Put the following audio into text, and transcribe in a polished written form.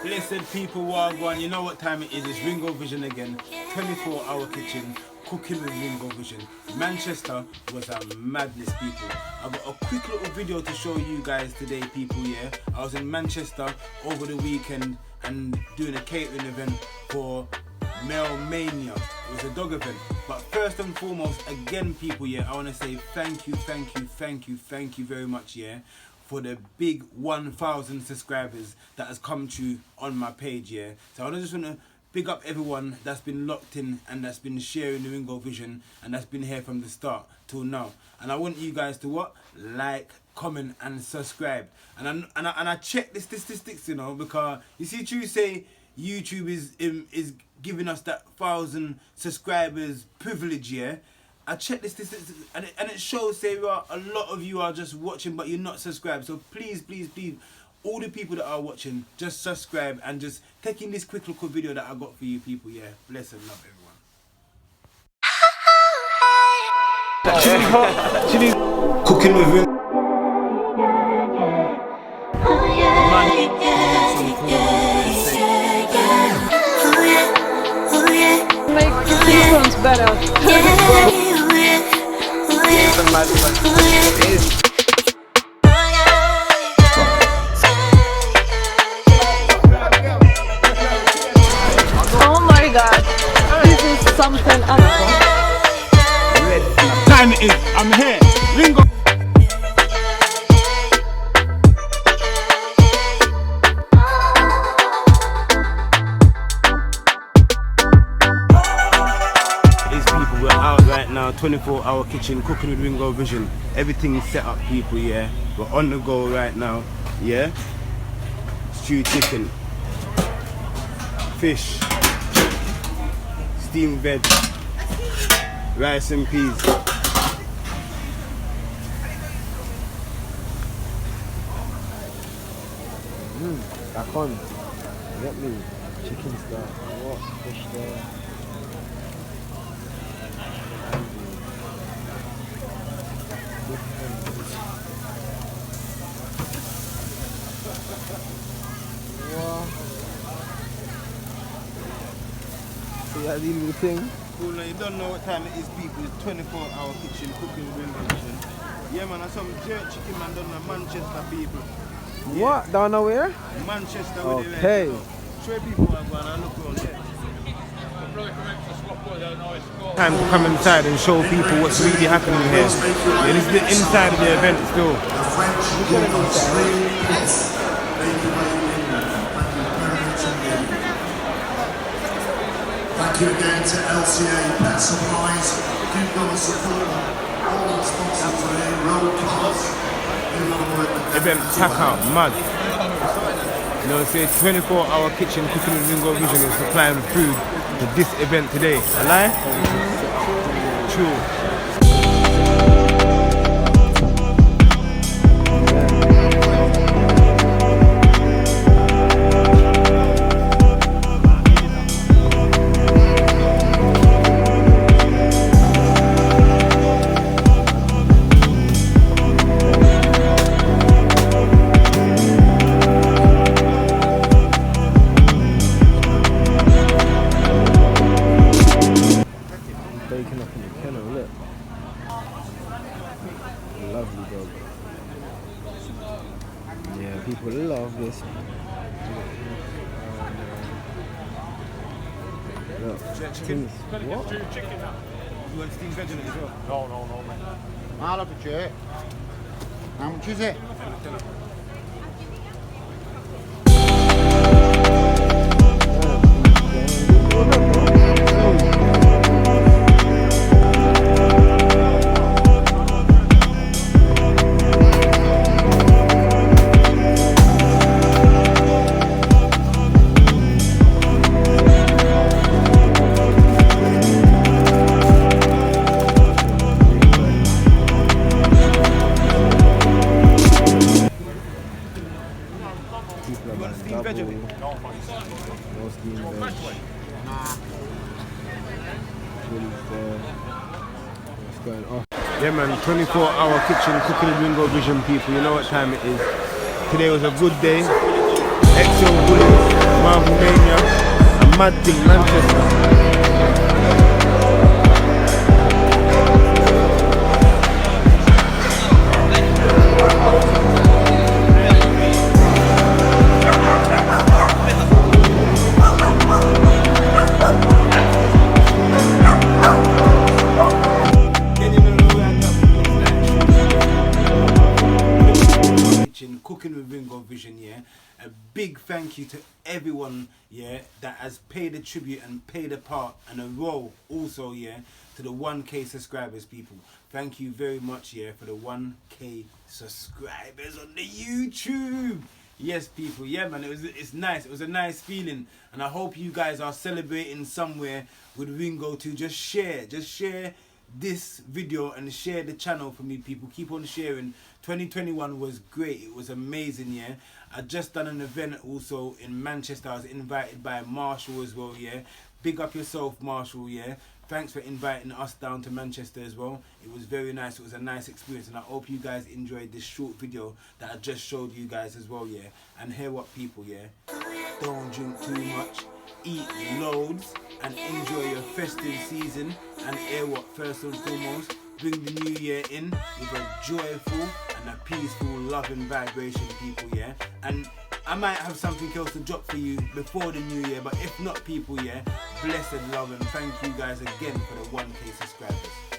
Blessed people, Wagwan, you know what time it is. It's Ringo Vision again. 24-hour kitchen, cooking with Ringo Vision. Manchester was a madness, people. I've got a quick little video to show you guys today, people, yeah. I was in Manchester over the weekend and doing a catering event for Male Mania. It was a dog event. But first and foremost, again, people, yeah, I want to say thank you very much, yeah, for the big 1,000 subscribers that has come through on my page, yeah. So I just want to big up everyone that's been locked in and that's been sharing the Ringo Vision and that's been here from the start till now. And I want you guys to what? Like, comment and subscribe. And I check the statistics, you know, because you see, true say YouTube is giving us that 1,000 subscribers privilege, yeah. I checked this and it shows say a lot of you are just watching but you're not subscribed. So please, all the people that are watching, just subscribe and just taking this quick little video that I got for you people, yeah. Bless and love everyone. Cooking with him. Make the sequence better. Oh my god, this is something else. Time it is, I'm here. Ringo. We're out right now, 24-hour kitchen, cooking with Ringo Vision. Everything is set up, people, yeah. We're on the go right now, yeah. Stewed chicken, fish, steamed veg, rice and peas. Back on. Get me. Chicken stuff. What? Fish there. See that little thing? Cool, now you don't know what time it is, people. It's 24-hour kitchen, cooking with Ringo Vision. Yeah, man, that's some jerk chicken man done in Manchester, people. Yeah. What? Down nowhere? Manchester with the okay. Show people are going and look around here. Time to come inside and show people what's really happening here. It is the inside of the event still. Thank you again to LCA Pet Supplies. Keep on the support. All the sponsors today, road cars. Event pack out, mad. You know, say 24-hour kitchen cooking with Ringo Vision is supplying food to this event today. A lie? True. Baking up in the kennel, look. Lovely dog. Yeah, people love this. Look, things. What? You want steamed veg in it as well? No, mate. I'll have a jerk. How much is it? Going off. Yeah man, 24-hour kitchen cooking with Ringo Vision, people. You know what time it is. Today was a good day. Excel bullies. mad thing, Manchester. Cooking with Ringo Vision, yeah. A big thank you to everyone, yeah, that has paid a tribute and played a part and a role also, yeah, to the 1K subscribers, people. Thank you very much, yeah, for the 1K subscribers on the YouTube. Yes, people, yeah, man, it's nice. It was a nice feeling, and I hope you guys are celebrating somewhere with Ringo too. Just share this video and share the channel for me, people. Keep on sharing. 2021 was great. It was amazing, yeah. I just done an event also in Manchester. I was invited by Marshall as well, yeah. Big up yourself, Marshall, yeah. Thanks for inviting us down to Manchester as well. It was very nice. It was a nice experience, and I hope you guys enjoyed this short video that I just showed you guys as well, yeah. And hear what, people, yeah. Don't drink too much, eat loads, and enjoy your festive season. And hear what, first and foremost, bring the new year in with a joyful and a peaceful, loving vibration, people, yeah. And I might have something else to drop for you before the new year, but if not, people, yeah, blessed love, and thank you guys again for the 1K subscribers.